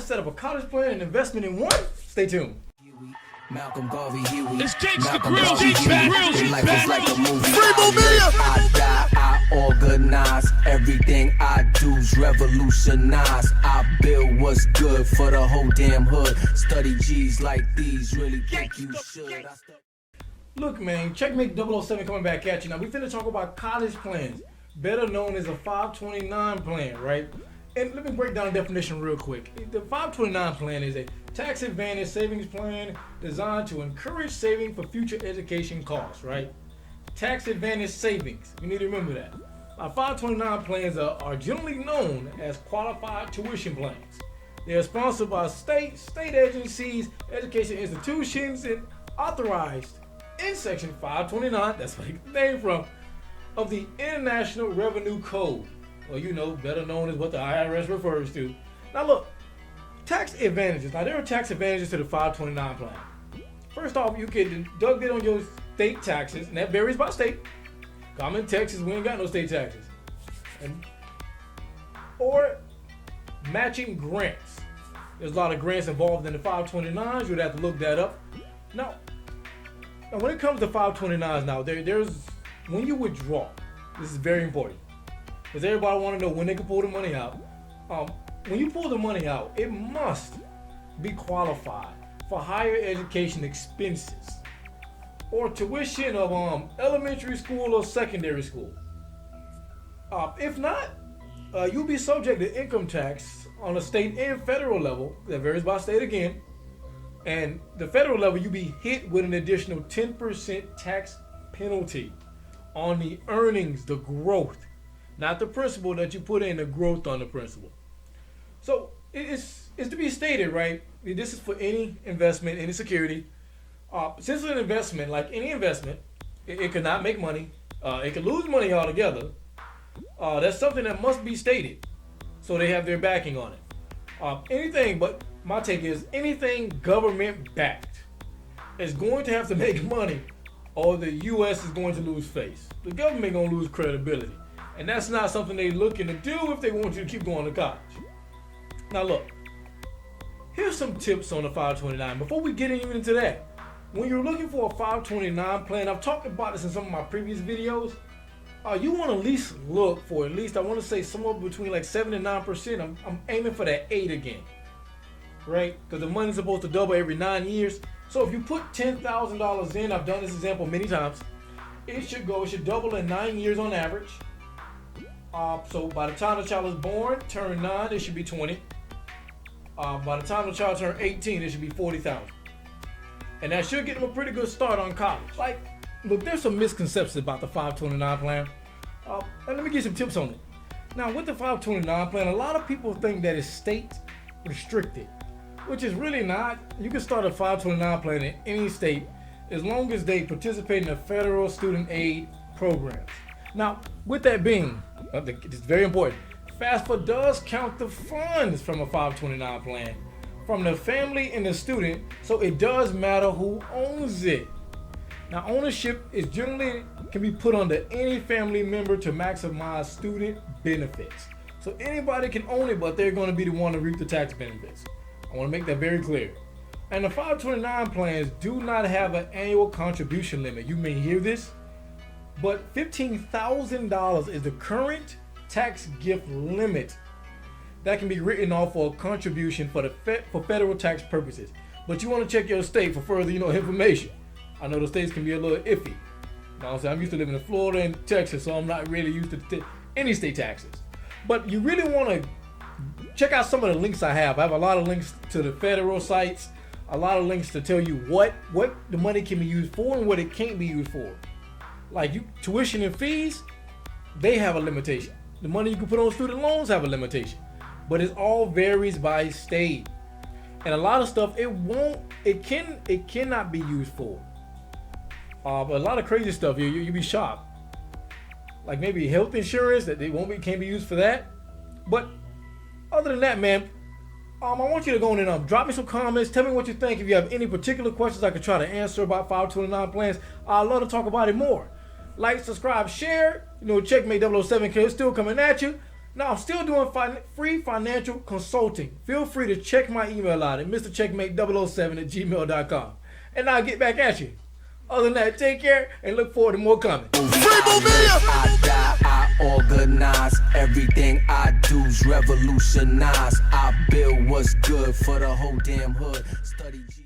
to set up a college plan and investment in one? Stay tuned. Malcolm Garvey, Huey. It's Jake's the Malcolm grill, Garvey, Jake's Huey. back, grill, Jake's Life back. is like a movie. Free Mobile! I die, I organize. Everything I do's revolutionize. I build what's good for the whole damn hood. Study G's like these, really think you should. Look, man, Checkmate 007 coming back at you. Now, we finna talk about college plans, better known as a 529 plan, right? And let me break down the definition real quick. The 529 plan is a tax advantage savings plan designed to encourage saving for future education costs, right? Tax advantage savings. You need to remember that. 529 plans are generally known as qualified tuition plans. They are sponsored by state agencies, education institutions, and authorized in Section 529, that's where the name from, of the International Revenue Code, or better known as what the IRS refers to. Now look, tax advantages. Now there are tax advantages to the 529 plan. First off, you can deduct it on your state taxes, and that varies by state. I'm in Texas, we ain't got no state taxes. Or matching grants. There's a lot of grants involved in the 529s. You'd have to look that up. Now when it comes to 529s, now there's when you withdraw. This is very important because everybody want to know when they can pull the money out. When you pull the money out, it must be qualified for higher education expenses or tuition of elementary school or secondary school. If not, you'll be subject to income tax on a state and federal level. That varies by state again. And the federal level, you'll be hit with an additional 10% tax penalty on the earnings, the growth, not the principal that you put in, the growth on the principal. So it's to be stated, right? This is for any investment, any security. Since it's an investment, like any investment, it could not make money. It could lose money altogether. That's something that must be stated, so they have their backing on it. But my take is anything government backed is going to have to make money, or the U.S. is going to lose face. The government going to lose credibility, and that's not something they're looking to do if they want you to keep going to college. Now look, here's some tips on the 529. Before we get even into that, when you're looking for a 529 plan, I've talked about this in some of my previous videos. You want to at least look for I want to say somewhere between like 7 and 9%. I'm aiming for that 8 again, right? Because the money's supposed to double every 9 years. So if you put $10,000 in, I've done this example many times, it should double in 9 years on average. So by the time the child is born, turn 9, it should be 20. By the time the child turns 18, it should be 40,000. And that should get them a pretty good start on college. Look, there's some misconceptions about the 529 plan. And let me give some tips on it. Now, with the 529 plan, a lot of people think that it's state restricted, which is really not. You can start a 529 plan in any state as long as they participate in the federal student aid programs. Now, with that being, it's very important, FAFSA does count the funds from a 529 plan from the family and the student, so it does matter who owns it. Now, ownership can be put under any family member to maximize student benefits. So anybody can own it, but they're going to be the one to reap the tax benefits. I want to make that very clear. And the 529 plans do not have an annual contribution limit. You may hear this, but $15,000 is the current tax gift limit that can be written off for a contribution for federal tax purposes. But you want to check your state for further, information. I know the states can be a little iffy. I'm used to living in Florida and Texas, so I'm not really used to any state taxes. But you really want to check out some of the links I have. I have a lot of links to the federal sites, a lot of links to tell you what the money can be used for and what it can't be used for. Like tuition and fees, they have a limitation. The money you can put on student loans have a limitation. But it all varies by state. And a lot of stuff it cannot be used for. But a lot of crazy stuff, you be shocked. Like maybe health insurance that can't be used for that. But other than that, man, I want you to go in and drop me some comments. Tell me what you think. If you have any particular questions I could try to answer about 529 plans, I'd love to talk about it more. Like, subscribe, share. Checkmate 007 is still coming at you. Now, I'm still doing free financial consulting. Feel free to check my email out at MrCheckmate007@gmail.com. And I'll get back at you. Other than that, take care and look forward to more coming. I die, I organize. Everything I do's revolutionize. I build what's good for the whole damn hood. Study G.